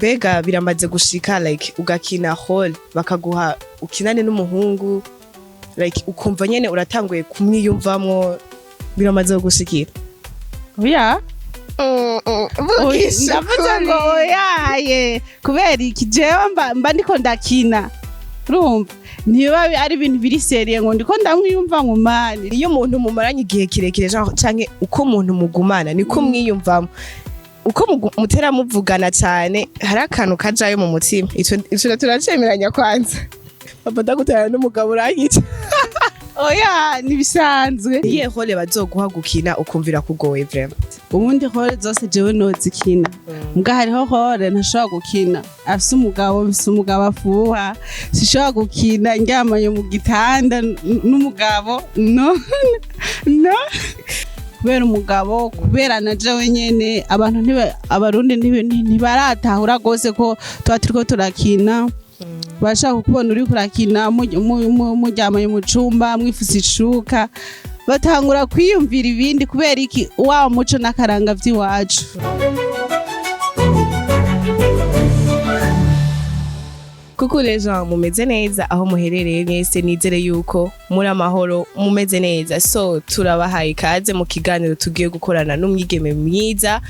Bega biramaze gushika like ugakina rôle bakaguha ukinane n'umuhungu like ukumva nyene uratanguye kumwiyumvamwo biramaze gushikira. Oya. Ndavuze ngo oyaye kubera iki jewe mba ndiko ndakina. Urumva niba ari ibintu biri seriye ngo ndiko ndamwiyumva nkumani. Iyo umuntu mumaranye igihe kirekire canke uko umuntu mugumana niko mwiyumvamo. Uko mutera muvugana cyane hari akantu kajayo mu mutima. Ico turacemeranya kwanza. Papa ndagutana n'umugabo uranyica. Oya nibisanzwe. Iye rôle bazoguha gukina ukumvira kugoye vraiment. Ubundi rôle zose jewe nozikina. Mbwa hariho rôle ntashobora gukina. Afise umugabo afuha. Sishobora gukina ndyamanye mu gitanda n'umugabo. No. Kubera umugabo kubera na jewe nyene abarundi ntibaratahura gose ko tuba turiko turakina. Bashaka kubona uri kurakina muryamanye mu cumba mwifuse ishuka batangura kwiyumvira ibindi kubera iki wa muco n'akaranga vy'iwacu. Kuko lejo mumeze neza aho muherereye mwese nizere yuko muri amahoro mumeze neza. So turabahaye ikaze mu kiganiro tugiye gukorana n'umwigeme mwiza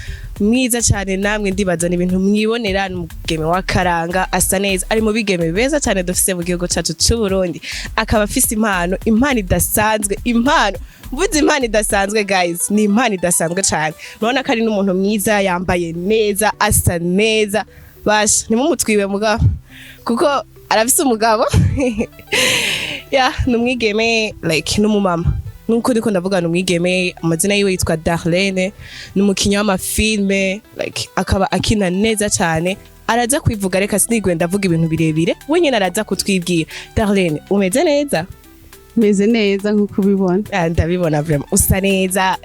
cyane namwe ndibaza ibintu mwibonera n'umugeme w'akaranga asa neza ari mu bigeme beza cyane dufise mu gihugu cyacu cy'u Burundi akaba afise impano idasanzwe mvuze impano idasanzwe guys ni impano idasanzwe cyane urabona ko ari n'umuntu mwiza yambaye neza asa neza basha nimumutwibe mugabo kuko arafise umugabo numwigeme like n'umumama nuko ndiko ndavuga numwigeme amazina yiwe yitwa DARLINE n'umukinya w'amafilme like akaba akina neza cyane araza kwivuga reka sinigwe ndavuga ibintu birebire we nyene araza kutwibwira. DARLINE umeze neza? Meze neza nkuko ubibona. Ndabibona vraiment usa neza.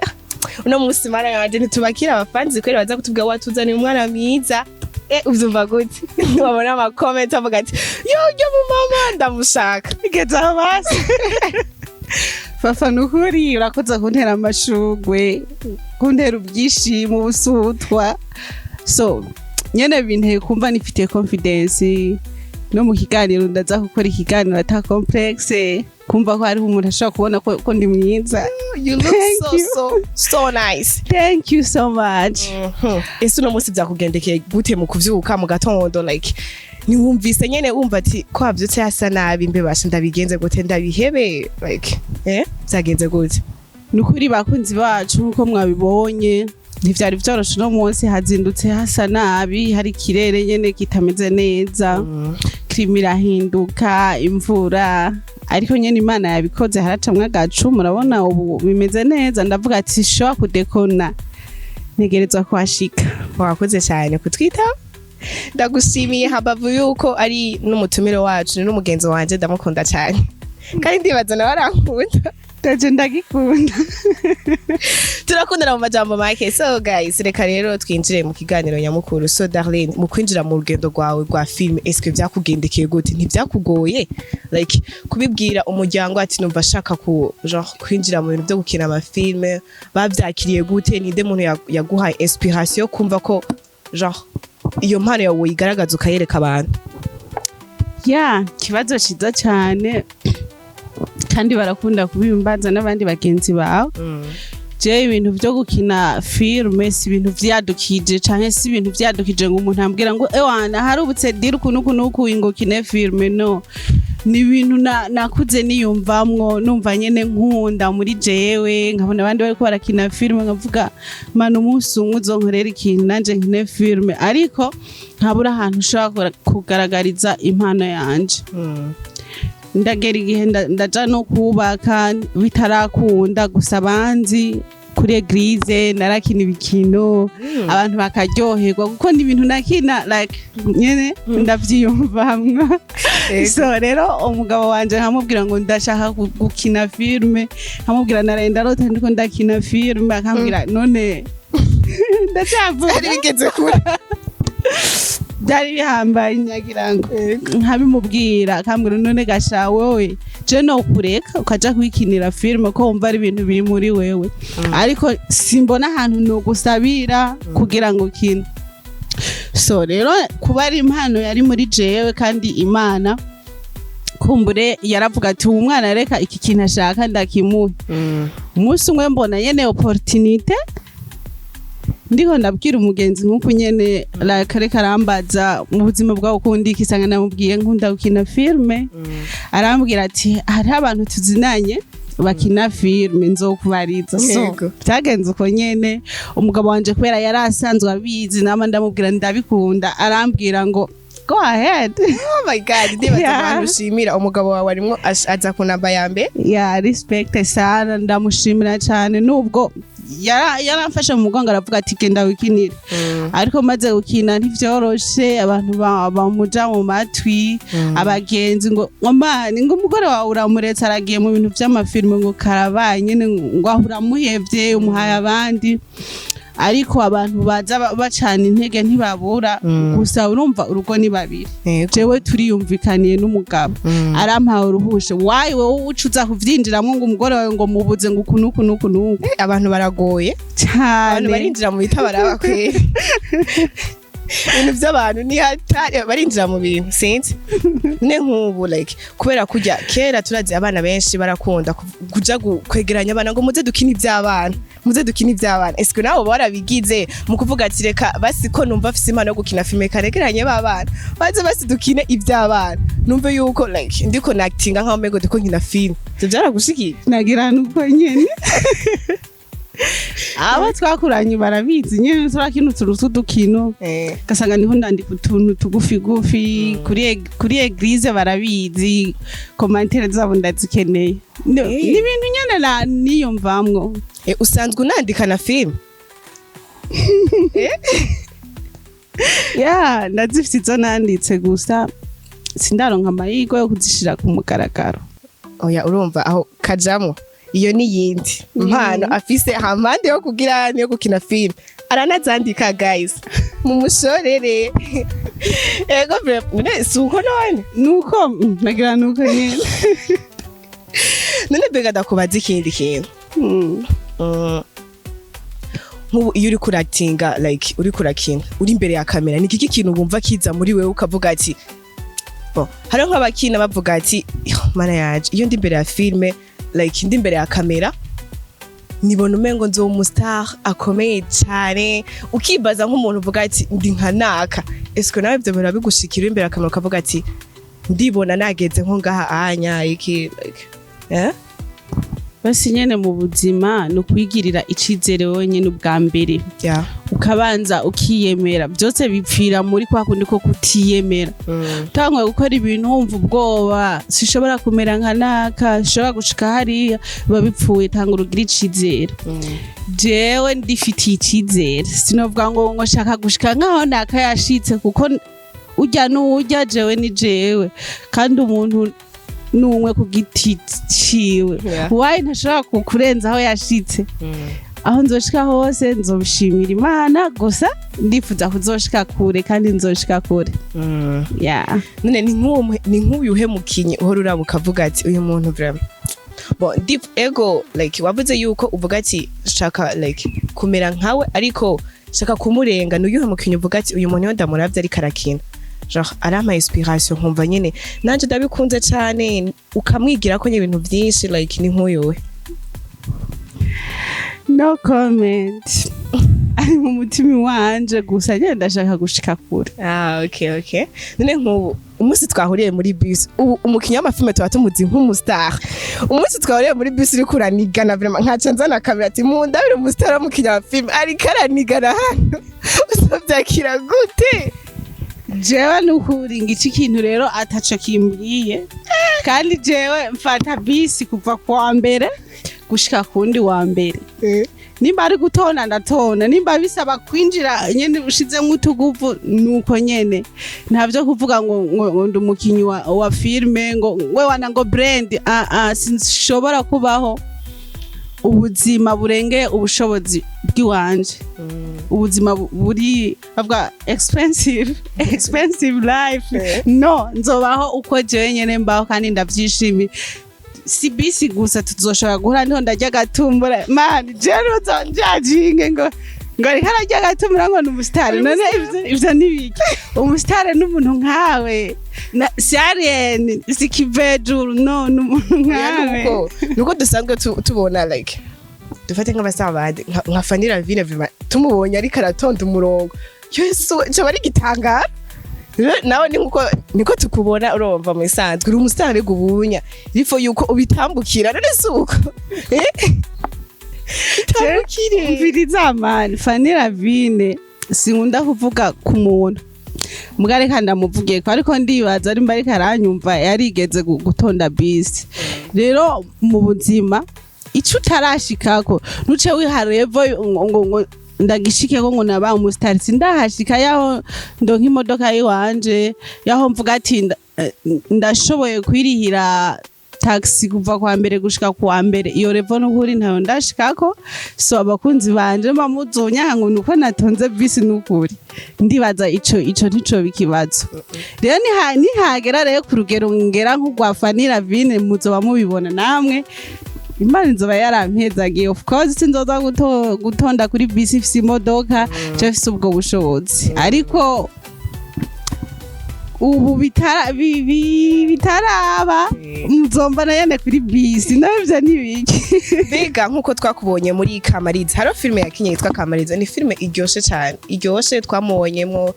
Uno musi mara yaje ntitubakira abafanzi kwera baza kutubwira watuzaniye umwana mwiza. Uvyumva gute? Wabona ama comment avuga ati yo mu mama ndamushaka. Igeza basi. Fafa nukuri urakoza kuntera amashugwe kuntera ubwishimo ubusutwa. So nyene binteye kumva nifite confidence no mu kiganiro ndaza gukora ikiganiro ata complexe kumva ko hariho umuntu ashaka kubona ko ndi mwiza. You look so nice. Thank you so much. Ese uno musi byakugendekeye gute mu kuvyuka mu gatondo like niwumvise nyene wumva ati ko havyutse hasa nabi mbebasha ndabigenze gute ndabihebe like byagenze gute? Nukuri bakunzi bacu nkuko mwabibonye ntivyari vyoroshe no munsi hazindutse hasa nabi hari kirere nyene kitameze neza. Klima irahinduka imvura ariko nyene Imana yabikoze haracamwe agacu murabona ubu bimeze neza ndavuga ati shobora kudekona ntegerezwa kuhashika. Wakoze cyane kutwita ndagushimiye habavu yuko ari n'umutumire wacu n'umugenzi wanje ndamukunda cyane kandi ndibaza nawe arankunda. Taje ndagikunda. Turakundana mu majambo make. So guys reka rero twinjire mu kiganiro nyamukuru. So DARLINE mu kwinjira mu rugendo rwawe rwa film eske byakugendekeye gute? Ntibyakugoye like kubibwira umuryango ati numva ashaka ku genre kwinjira mu bintu byo gukina amafilme bavyakiriye gute? Ninde muntu yaguhaye inspiration kumva ko genre iyo mpano yawe igaragaza ukayereka abantu? Kibazo ciza cyane kandi barakunda kubimbaza n'abandi bagenzi bawe. Je ibintu byo gukina filme si ibintu vyadukije canke si ibintu vyadukije ngo umuntu ambwira ngo ewana harubutse dira kunuku ingokine filme no. Ni ibintu nakuze niyumvamwo numva nyene nkunda muri jewe nkabona abandi bari ko barakina filme nkavuga mana umunsi umwe uzonkorera ikintu nanje nkine filme ariko ntabura ahantu ushobora kugaragariza impano yanje. Ndagera igihe ndaja no kubaka bitarakunda gusa abanzi kuri eglise narakina ibikino abantu bakaryoherwa kuko ni ibintu nakina like nyene ndavyiyumvamwa. So rero umugabo wanje nkamubwira ngo ndashaka gukina filme nkamubwira narenda rota ndiko ndakina filme akambwira none ndacavuga ari bigeze kure byari bihambaye nyagirango nkabimubwira akambwira none gasha wowe je no kureka ukaja kwikinira filme ko wumva ari ibintu biri muri wewe ariko simbona ahantu no gusabira kugira ngo kina. so rero kuba ari impano yari muri jewe kandi Imana kumbure yaravuga ati uwo mwana reka iki kintu ashaka ndakimuhe. Umunsi umwe mbona nyene opportunité ndiko ndabwira umugenzi nk'uko nyene reka arambaza mu buzima bwawe ukundi ikisanga namubwiye nkunda gukina filme, arambwira ati hari abantu tuzinanye bakina filme nzokubariza. So byagenze uko nyene umugabo wanje kubera yari asanzwe abizi nama ndamubwira ndabikunda, arambwira ngo go ahead. Oh my god, ndibaza abantu ushimira umugabo wawe arimo aza kunamba yambe. Respect sana, ndamushimira cyane nubwo yaramfasha mu mugongo aravuga ati genda wikinira. Ariko maze gukina ntivyoroshe, abantu bamuja mu matwi, abagenzi ngo mama ngo umugore wawe uramuretse aragiye mu bintu by'amafilme ngo karabaye nyene ngo ahuramuhevye umuhaye abandi. Ariko abantu baza bacana intege ntibabura, gusa urumva urugo ni babiri. Jewe turiyumvikaniye n'umugabo, arampawe uruhushe. Wayi wowe ucuza kuvyinjiramo ngo umugore wawe ngo mubuze ngo kunuku. Abantu baragoye cyane, abantu barinjira mu bitabara kwera. Ibintu by'abantu ni hatari, barinjira mu bintu sinzi ne nk'ubu like kubera kujya kera turazi abana benshi barakunda kuja kwegeranya abana ngo muze dukina iby'abana, muze dukina iby'abana. Eske nawe barabigize mu kuvuga ati reka basi ko numva afise impano yo gukina filme karegeranye b'abana baze basi dukine iby'abana, numve yuko like ndiko actinga nkaho mego ndiko nkina film. Byo byaragushikiye nagira nuko nyene aba twakuranye barabizi nyene turakina uturutu dukino gasanga niho ndandika utuntu tugufi gufi kuri eglise barabizi, commentaire zabo ndazikeneye n'ibintu nyene niyumvamwo. Usanzwe unandika na film? Ndazifite izo nanditse gusa sindaronka amahirwe yo kuzishira ku mugaragaro. Oya urumva aho kajamwo iyo ni yindi mpano afise hampande yo kugira yo gukina film, aranazandika guys mu mushorere. Ego bre suko none nuko nagira nuko nyene. None bega dakubaza ikindi kintu. Nk'ubu iyo uri kuractinga like uri kurakina uri imbere ya kamera, ni kiki kintu wumva kiza muri wewe ukavuga ati hari nk'abakina bavuga ati mana yaje iyo ndi imbere ya filme like ndi imbere ya kamera nibona umengo nzo umustar akomeye cyane, ukibaza nk'umuntu uvuga ati ndi nkanaka. Eske nawe byo birabigushikira imbere ya kamera ukavuga ati ndibona nageze nko ngaha anya iki like basi nyene mu buzima no kwigirira icizere wenyene ubwa mbere, ukabanza ukiyemera. Byose bipfira muri kwa kundi ko kutiyemera. Tangwe gukora ibintu wumva ubwoba, sishobora kumera nkanaka, sishobora gushika hariya, babipfuye tanga urugira icizere. Jewe ndifitiye icizere, sinovuga ngo shaka gushika nkaho naka yashitse, kuko urya n'urya jewe ni jewe kandi umuntu numwe ku giti ciwe. Wayi ntashobora kukurenza aho yashitse. Aho nzoshika hose nzobishimira Imana, gusa ndifuza kuzoshika kure kandi nzoshika kure. None ni nk'uyuhe mukinyi uhora urabuka avuga ati uyu muntu vraiment deep ego like wavuze yuko uvuga ati shaka like kumera nkawe ariko shaka kumurenga, n'uyuhe mukinyi uvuga ati uyu muntu ndamuravye ariko arakina genre arama inspiration nkumva nyene nanje ndabikunze cyane, ukamwigira ko ibintu byinshi like ni nk'uyuwe? No comment. Ari mu mutima wanje gusa nyene ndashaka gushika kure. Okay. None nk'ubu umunsi twahuriye muri bus, umukinya w'amafilme tuba tumuzi nk'umustar. Umunsi twahuriye muri bus uri kuranigana vraiment nkaca nzana kamera ati mundabire umustar w'umukinya wa film ari karanigana hano. Usavyakira gute? Jewe nukuringa iki kintu rero ataco kimbwiye, kandi jewe mfata bisi kuva kwa mbere gushika kundi wa mbere. Nimba ari gutona ndatona, nimba bisaba kwinjira nyene ushizemo utuguvu nuko nyene. Ntavyo kuvuga ngo ndumukinyi wa filme ngo we wana ngo brand sinshobora kubaho ubuzima burenge ubushobozi bw'iwanje. Ubuzima buri bavuga expensive life. No, nzobaho uko jewe nyene mbaho kandi ndavyishimiye. Si bisi gusa tuzoshobora guhura niho ndarya gatumbura man jewe uzonjajinge ngo ngo ariko ararya agatumura ngo ni umusitari none ivyo nibiki umusitari n'umuntu nkawe si alien si kivejuru no n'umuntu nkawe nuko dusanzwe tubona like dufate nk'abasabandi nka Fanira Vine tumubonye ariko aratonda umurongo Yesu cyo bari gitangara nawe niko tukubona urumva mu isanzwe uri umusitari gubunya rifo yuko ubitambukira none suko umviriza mani Fanira Vine sinkunda kuvuga ku muntu mugare kandi amuvugiye ko ariko ndibaza ari mbari karanyumva yarigeze gutonda bisi rero mu buzima ico utarashikako nuce wiharevo ngo ndagishike ko ngo naba umusitari sindahashika yaho ndonka imodoka yiwanje yaho mvuga ati ndashoboye kwirihira taxi kuva kwa mbere gushika kwa mbere iyo revo n'ukuri ntayo ndashikako so abakunzi banje bamuzonya ngo nuko natonze bisi n'ukuri ndibaza ico ntico bikibazo rero nihagera rero ku rugero ngera nk'ugwa Fanira Vine muzoba mubibona namwe Imana nzoba yarampezagiye of course sinzoza gutonda kuri bisi ifise imodoka cyafise ubwo bushobozi ariko ubu bitaraba muzomba nayane kuri bisi navyo nibiki Bega nkuko twakubonye muri Kamariza haro filme yakinye yitwa Kamariza ni filme iryoshe cyane iryoshe twamubonyemo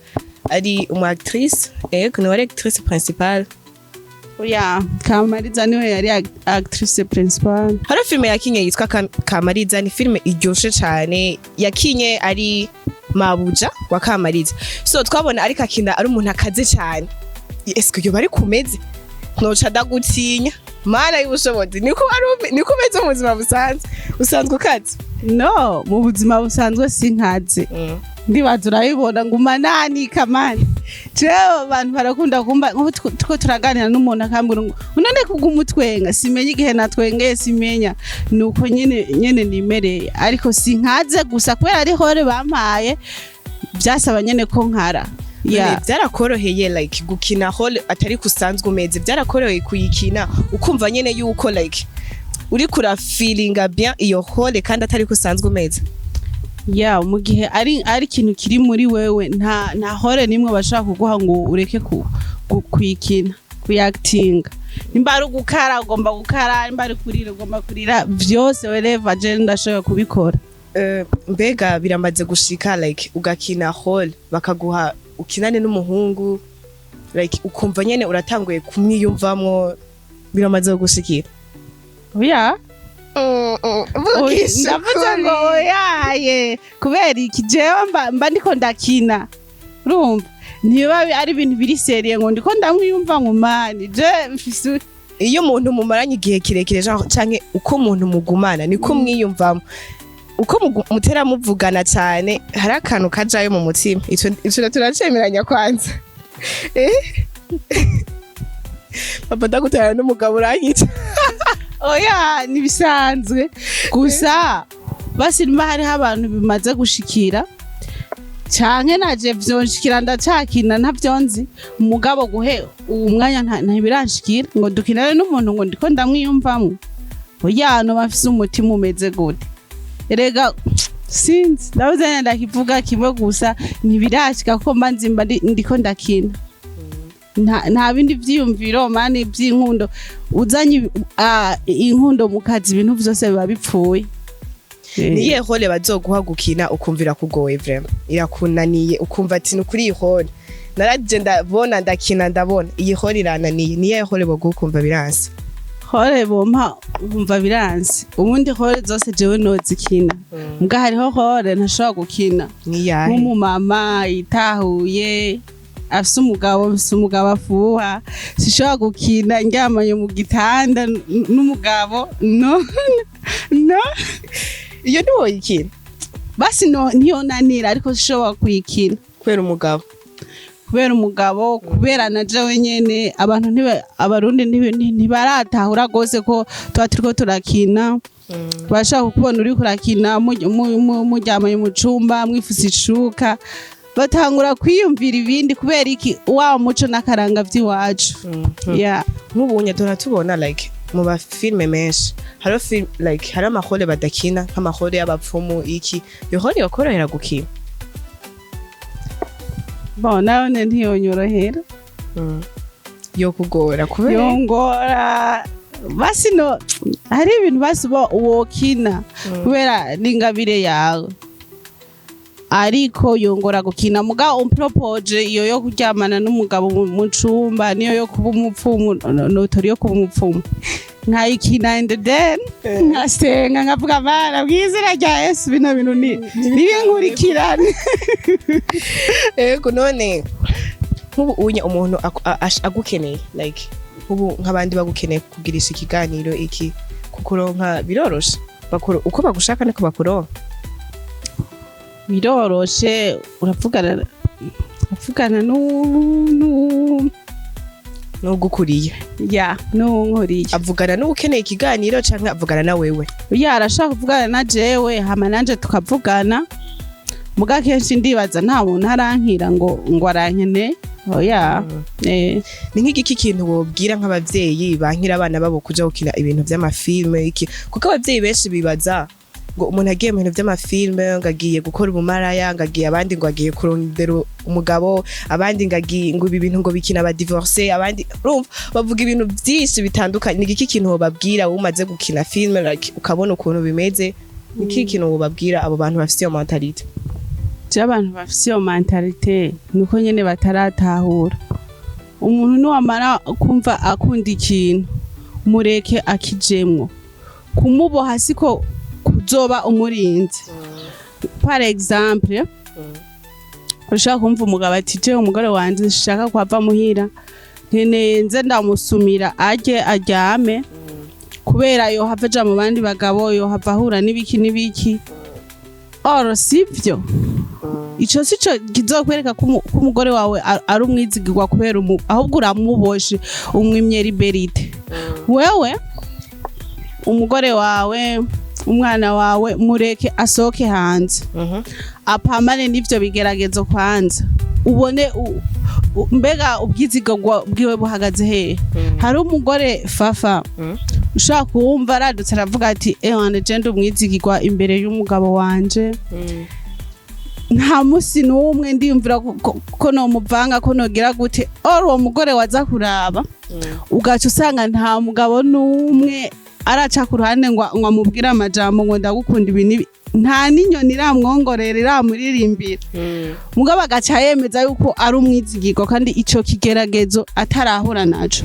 ari umu actrice ni wari actrice principale Oya Kamariza niwe yari actrice principale haro filme yakinye yitwa Kamariza ni filme iryoshe cyane yakinye ari mabuja wa Kamariza so twabona ariko akina ari umuntu akaze cyane eske yo bari kumeze noca dagutinya mana y'ubushobozi niko umeze mu buzima busanzwe ukaze no mu buzima busanzwe sinkaze ndibaza urabibona nguma nani kamani jewe abantu barakunda kumba tuko turaganira n'umuntu akambwira ngo unone kugumutwenga simenya igihe natwengeye simenya nuko nyene nimereye ariko sinkaze gusa kubera ari hore bampaye byasaba nyene ko nkara byarakoroheye like gukina hole atari kusanzwe umeze byarakoroheye kuyikina ukumva nyene yuko like uri kura feelinga bien iyo hole kandi atari kusanzwe umeze mu gihe ari ikintu kiri muri wewe nta hore nimwe bashaka kuguha ngo ureke kuyikina kuyactinga nimba ari gukara ugomba gukara nimba ari kurira ugomba kurira vyose wherever je ndashaka kubikora mbega biramaze gushika like ugakina hole bakaguha ukinane n'umuhungu like ukumva nyene uratanguye kumwiyumvamwo biramaze gushikira ndavuze ngo oyaye kubera iki jewe mba ndiko ndakina urumva niba ari ibintu biri seriye ngo ndiko ndamwiyumva mani je mfise iyo umuntu mumaranye igihe kirekire canke uko umuntu mugumana niko mwiyumvamo uko mutera muvugana cyane hari akantu kajayo mu mutima ico turacemeranya kwanza papa ndagutera n'umugabo uranyica oya nibisanzwe gusa basi nimba hariho abantu bimaze gushikira canke naje vyonshikira ndacakina ntavyonzi umugabo guhe uwo mwanya ntabiranshikira ngo dukinane n'umuntu ngo ndiko ndamwiyumvamwo oya no bafise umutima umeze gute erega sinzi ndabuze ndakivuga kimwe gusa ntibirashika ko mba nzimba ndiko ndakina nta bindi vyiyumviro mani by'inkundo uzanye inkundo mu kazi ibintu vyose biba bipfuye niye hole bazoguha gukina ukumvira kugoye vraiment irakunaniye ukumva ati nukuri iyi hole naraje ndabona ndakina ndabona iyi hole irananiye niye hole bogukumva biranse hole bompa umva biranse ubundi hole zose jewe nozikina mbwa hariho hole ntashobora gukina nk'umumama itahuye afise umugabo afuha sishobora gukina ndyamanye mu gitanda n'umugabo no iyo ntiwoyikina basi niyo nanira ariko sishobora kuyikina kubera umugabo kubera na jewe nyene abarundi ntibaratahura gose ko tuba turiko turakina bashaka kukubona uri kurakina muryamanye mu cumba mwifuse ishuka batangura kwiyumvira ibindi kubera iki wa muco n'akaranga vy'iwacu nk'ubunye tubona like mu ba filme menshi haro film like hari amahole badakina nk'amahole y'abapfumu iki yo hole yokorohera gukina bon naone ntiyonyorohera yo kugora kubera yongora basi no hari ibintu basi wokina kubera n'ingabire yawe ariko yongora gukina muga umpropose iyo yo kuryamana n'umugabo mu cumba niyo yo kuba umupfumu notori yo kuba umupfumu nkayikina and then nkasenga nkavuga bana bwizira rya Yesu bino bintu nibinkurikirane ego none nk'ubu unye umuntu agukeneye like ubu nk'abandi bagukeneye kugirisha ikiganiro iki kukuronka biroroshe uko bagushaka niko bakuronka biroroshe uravugana n'ugukuriye ya n'unkuriye avugana n'ukeneye ikiganiro canke avugana na wewe arashaka kuvugana na jewe hama nanje tukavugana muga kenshi ndibaza nta muntu arankira ngo arankene oya ni nk'igiki kintu wobwira nk'abavyeyi bankira abana babo kuja gukina ibintu vy'amafilme iki kuko abavyeyi benshi bibaza ngo umuntu agiye mu bintu vy'amafilme ngo agiye gukora ubumaraya ngo agiye abandi ngo agiye kurondera umugabo abandi ngo ibi bintu ngo bikina aba divorce abandi urumva bavuga ibintu vyinshi bitandukanye ni igiki kintu wobabwira umaze gukina filme like ukabona ukuntu bimeze ni iki kintu wobabwira abo bantu bafite iyo mentalite abantu bafite iyo mentalite nuko nyene bataratahura umuntu niwamara kumva akunda ikintu mureke akijemwo kumuboha siko kuzoba umurinzi par exemple ushaka kumva umugabo ati je umugore wanje shaka kwava muhira nkenenze ndamusumira aryame kubera yo hava ja mu bandi bagabo yo hava ahura n'ibiki oro sivyo ico sico kizokwereka ko umugore wawe ari umwizigirwa kubera ahubwo uramuboshe umwimye liberite wewe umugore wawe umwana wawe mureke asoke hanze apamane n'ivyo bigeragezo kwanza ubone mbega ubwizigirwa bwiwe buhagaze hehe hari umugore fafa ushaka kuwumva aradutse aravuga ati wane je umwizigirwa imbere y'umugabo wanje nta musi n'umwe ndiyumvira ko nomuvanga ko nogira gute uwo mugore waza kuraba ugaca usanga nta mugabo n'umwe araca ku ruhande ngo amubwire amajambo ngo ndagukunda ibi nta n'inyoni iramwongorera iramuririmbira mugabo agaca yemeza yuko ari umwizigirwa kandi ico kigeragezo atarahura naco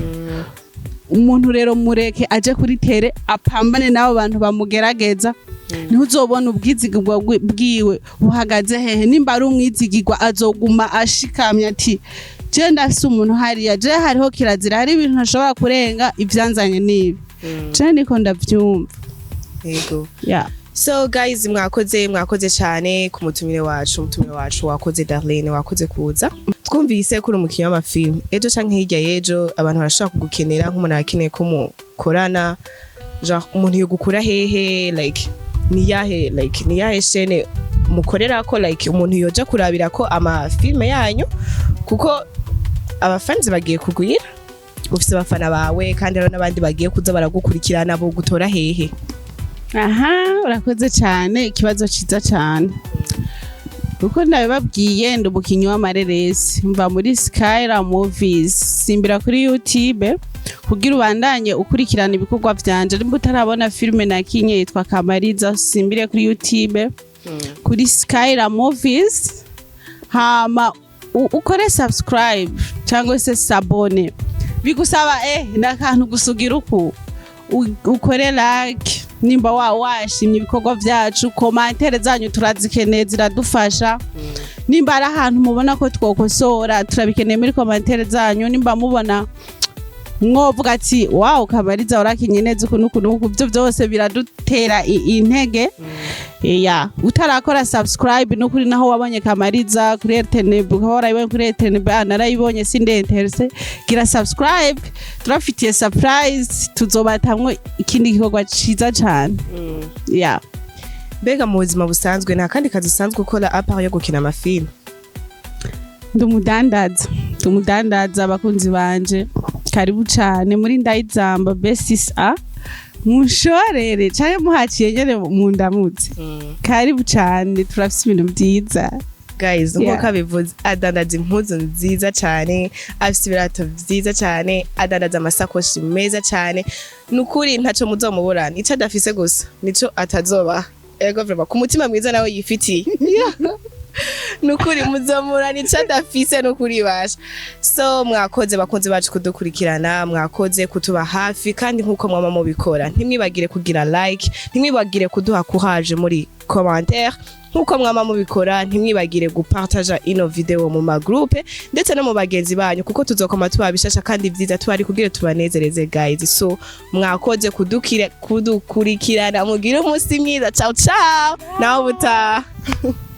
umuntu rero mureke aje kuri tere apambane n'abo bantu bamugerageza ntuzobona ubwizigirwa bwiwe buhagaze hehe nimba ari umwizigirwa azoguma ashikamye ati je ndafise umuntu hariya je hariho kirazira hari ibintu ntashobora kurenga ivyanzanye n'ibi je niko ndavyumva yego yeah. So guys mwakoze cyane ku mutumire wacu wakoze Darlene wakoze kuza twumvise kuri umukinnyi w'amafilm ejo canke hirya yejo abantu barashaka kugukenera nk'umuntu akeneye ko mukorana genre umuntu yo gukura hehe like ni yahe shene mukorera ko like umuntu yoja kurabira ko amafilme yanyu kuko abafanzi bagiye kugwira ufise abafana bawe kandi rero n'abandi bagiye kuza baragukurikirana bo gutora hehe urakoze cyane ikibazo ciza cyane uko nabibabwiye ndi umukinnyi w'amareresi mva muri Skyra Movies simbira kuri YouTube kugira ubandanye ukurikirana ibikorwa vyanje nimba utarabona filme nakinye yitwa Kamariza simbire kuri YouTube kuri Skyra Movies hama ukore subscribe cyangwa se sabone bigusaba nakantu gusugira uko ukore like nimba washimye ibikorwa vyacu commentaire zanyu turazikeneye ziradufasha nimba ari ahantu mubona ko twokosora turabikeneye muri commentaire zanyu nimba mubona mwovuga ati wow Kamariza urakinye neza ukuntu byo byose biradutera intege utarakora subscribe no kuri naho wabonye Kamariza kuri RTNB uhora ibonye kuri RTNB narayibonye sindenterse gira subscribe turafitiye surprise tuzobatamwe ikindi gikorwa ciza cyane mbega mu buzima busanzwe nta kandi kazi usanzwe ukora apart yo gukina amafilm ndumudandaza abakunzi banje karibu cane muri ndayizamba B6A munshorere canke muhaciye nyene mu ndamutse karibu cane turafise ibintu vyiza guys nkuko abivuze adandaza impuzu nziza cyane afite ibirato vyiza cyane adandaza amasakoshi meza cyane nukuri ntaco muzomuburana ico adafise gusa nico atazoba ego vrema ku mutima mwiza nawe yifitiye nukuri muzomurana ico adafise nukuri basha so mwakoze bakunze bacu kudukurikirana mwakoze kutuba hafi kandi nkuko mwama mubikora ntimwibagire kugira like ntimwibagire kuduha courage muri commentaire nkuko mwama mubikora ntimwibagire gupartager ino video mu magroupe ndetse no mu bagenzi banyu kuko tuzokoma tubabishasha kandi vyiza tubari kugira tubanezereze guys so mwakoze kudukurikirana mugire umunsi mwiza ciao ciao naho buta